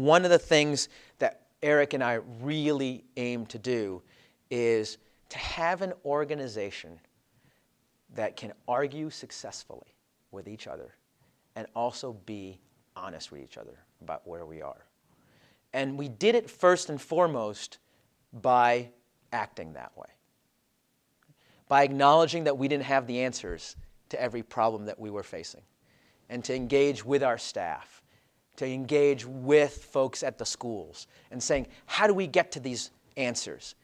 one of the things that Eric and I really aim to do is to have an organization that can argue successfully with each other and also be honest with each other about where we are. And we did it first and foremost by acting that way, by acknowledging that we didn't have the answers to every problem that we were facing, and to engage with our staff, to engage with folks at the schools, and saying, how do we get to these answers?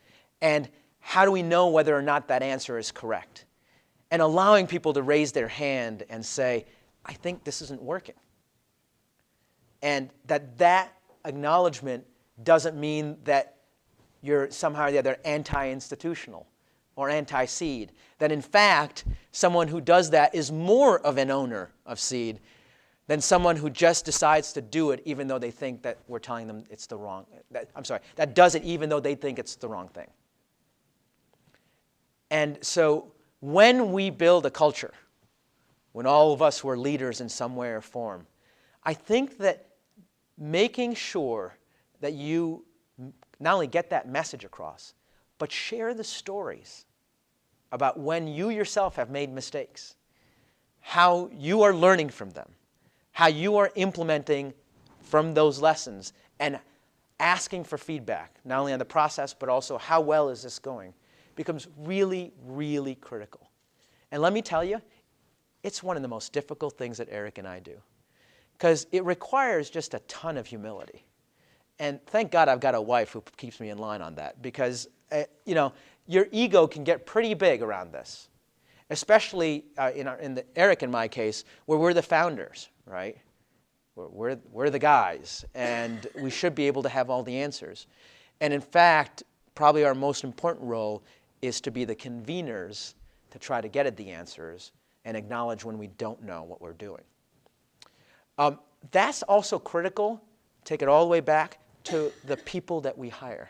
And how do we know whether or not that answer is correct? And allowing people to raise their hand and say, I think this isn't working. And that acknowledgement doesn't mean that you're somehow or the other anti-institutional or anti-seed. That in fact, someone who does that is more of an owner of seed than someone who just decides to do it even though they think that we're telling them it's the wrong, that does it even though they think it's the wrong thing. And so when we build a culture, when all of us were leaders in some way or form, I think that making sure that you not only get that message across, but share the stories about when you yourself have made mistakes, how you are learning from them, how you are implementing from those lessons, and asking for feedback, not only on the process, but also how well is this going, becomes really, really critical. And let me tell you, it's one of the most difficult things that Eric and I do, because it requires just a ton of humility. And thank God I've got a wife who keeps me in line on that, because your ego can get pretty big around this, especially in Eric and my case, where we're the founders, right? We're the guys, and we should be able to have all the answers. And in fact, probably our most important role is to be the conveners to try to get at the answers and acknowledge when we don't know what we're doing. That's also critical, take it all the way back to the people that we hire.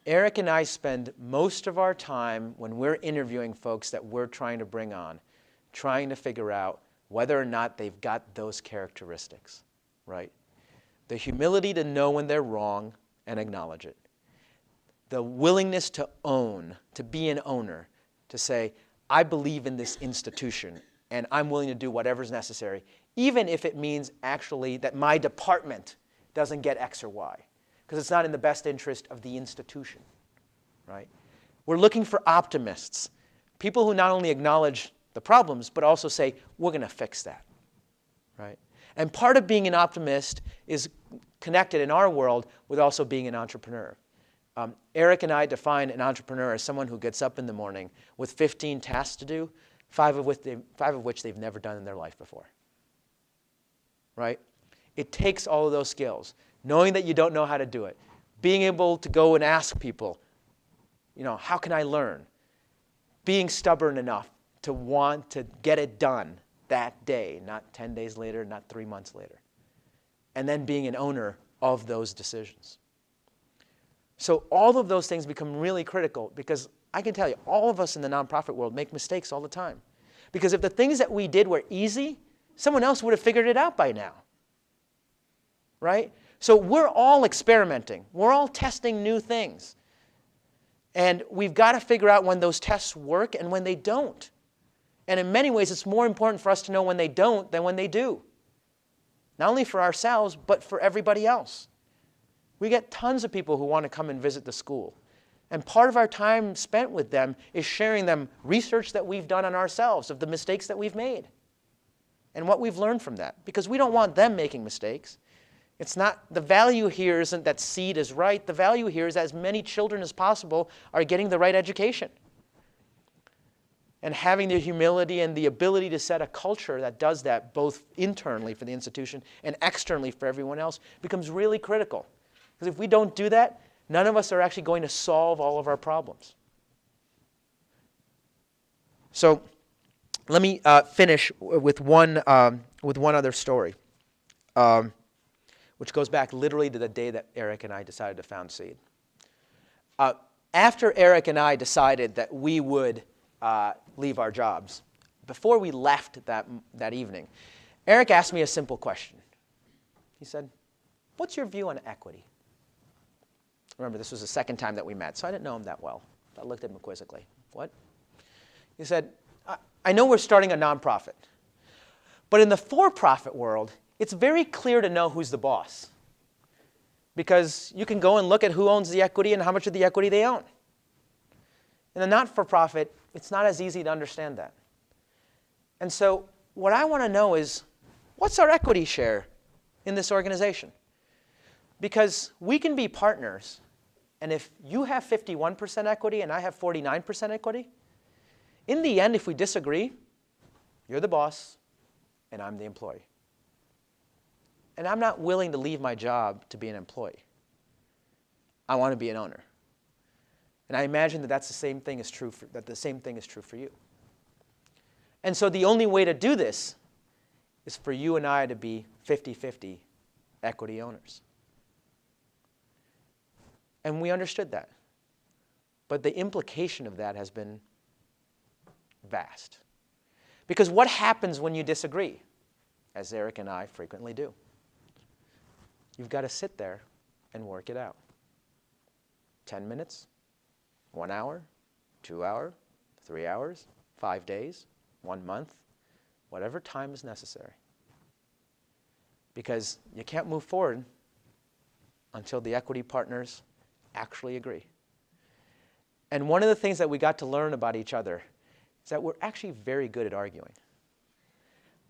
Eric and I spend most of our time when we're interviewing folks that we're trying to bring on, trying to figure out whether or not they've got those characteristics, right? The humility to know when they're wrong and acknowledge it. The willingness to own, to be an owner, to say, I believe in this institution and I'm willing to do whatever's necessary, even if it means actually that my department doesn't get X or Y, because it's not in the best interest of the institution, right? We're looking for optimists, people who not only acknowledge the problems, but also say, we're going to fix that, right? And part of being an optimist is connected in our world with also being an entrepreneur. Eric and I define an entrepreneur as someone who gets up in the morning with 15 tasks to do, 5 of which they've never done in their life before, right? It takes all of those skills, knowing that you don't know how to do it, being able to go and ask people, how can I learn? Being stubborn enough to want to get it done that day, not 10 days later, not 3 months later. And then being an owner of those decisions. So all of those things become really critical, because I can tell you, all of us in the nonprofit world make mistakes all the time. Because if the things that we did were easy, someone else would have figured it out by now, right? So we're all experimenting. We're all testing new things. And we've got to figure out when those tests work and when they don't. And in many ways, it's more important for us to know when they don't than when they do. Not only for ourselves, but for everybody else. We get tons of people who want to come and visit the school. And part of our time spent with them is sharing them research that we've done on ourselves of the mistakes that we've made and what we've learned from that. Because we don't want them making mistakes. It's not, the value here isn't that seed is right. The value here is that as many children as possible are getting the right education. And having the humility and the ability to set a culture that does that, both internally for the institution and externally for everyone else, becomes really critical. Because if we don't do that, none of us are actually going to solve all of our problems. So let me finish with one other story, which goes back literally to the day that Eric and I decided to found Seed. After Eric and I decided that we would leave our jobs, before we left that evening, Eric asked me a simple question. He said, what's your view on equity? Remember, this was the second time that we met, so I didn't know him that well. I looked at him quizzically. What? He said, I know we're starting a nonprofit, but in the for-profit world, it's very clear to know who's the boss, because you can go and look at who owns the equity and how much of the equity they own. In the not-for-profit, it's not as easy to understand that. And so what I want to know is, what's our equity share in this organization? Because we can be partners, and if you have 51% equity and I have 49% equity, in the end, if we disagree, you're the boss and I'm the employee. And I'm not willing to leave my job to be an employee. I want to be an owner. And I imagine that the same thing is true for you. And so the only way to do this is for you and I to be 50-50 equity owners. And we understood that. But the implication of that has been vast. Because what happens when you disagree? As Eric and I frequently do. You've got to sit there and work it out. 10 minutes, 1 hour, 2 hours, 3 hours, 5 days, 1 month, whatever time is necessary. Because you can't move forward until the equity partners actually agree. And one of the things that we got to learn about each other is that we're actually very good at arguing.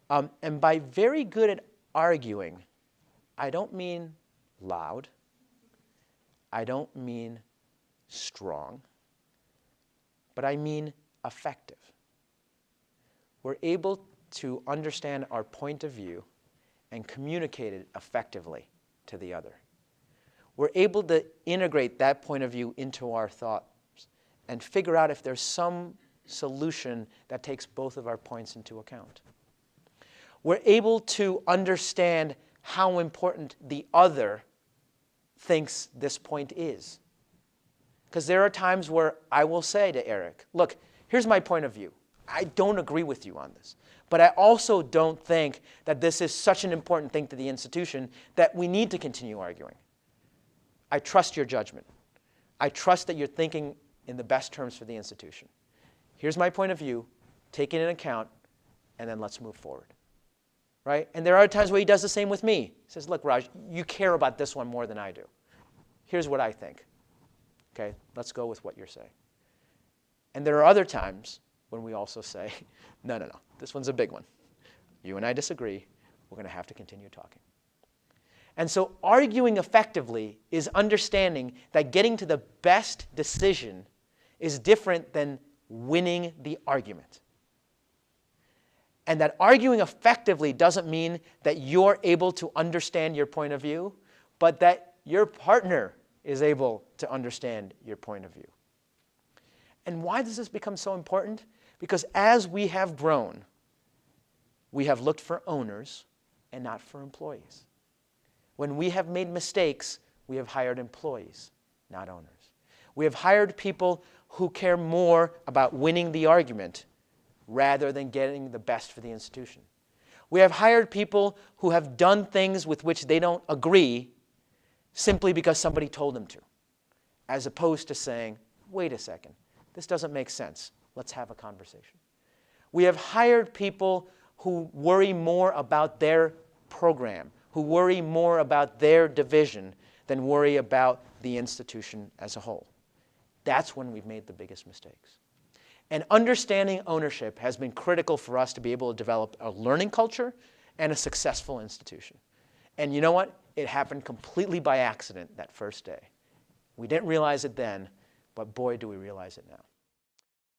And by very good at arguing, I don't mean loud. I don't mean strong. But I mean effective. We're able to understand our point of view and communicate it effectively to the other. We're able to integrate that point of view into our thoughts and figure out if there's some solution that takes both of our points into account. We're able to understand how important the other thinks this point is. Because there are times where I will say to Eric, look, here's my point of view. I don't agree with you on this. But I also don't think that this is such an important thing to the institution that we need to continue arguing. I trust your judgment. I trust that you're thinking in the best terms for the institution. Here's my point of view, take it into account, and then let's move forward. Right? And there are times where he does the same with me. He says, look, Raj, you care about this one more than I do. Here's what I think. Okay, let's go with what you're saying. And there are other times when we also say, no, this one's a big one. You and I disagree. We're going to have to continue talking. And so arguing effectively is understanding that getting to the best decision is different than winning the argument. And that arguing effectively doesn't mean that you're able to understand your point of view, but that your partner is able to understand your point of view. And why does this become so important? Because as we have grown, we have looked for owners and not for employees. When we have made mistakes, we have hired employees, not owners. We have hired people who care more about winning the argument rather than getting the best for the institution. We have hired people who have done things with which they don't agree simply because somebody told them to, as opposed to saying, wait a second, this doesn't make sense. Let's have a conversation. We have hired people who worry more about their program, who worry more about their division than worry about the institution as a whole. That's when we've made the biggest mistakes. And understanding ownership has been critical for us to be able to develop a learning culture and a successful institution. And you know what? It happened completely by accident that first day. We didn't realize it then, but boy, do we realize it now.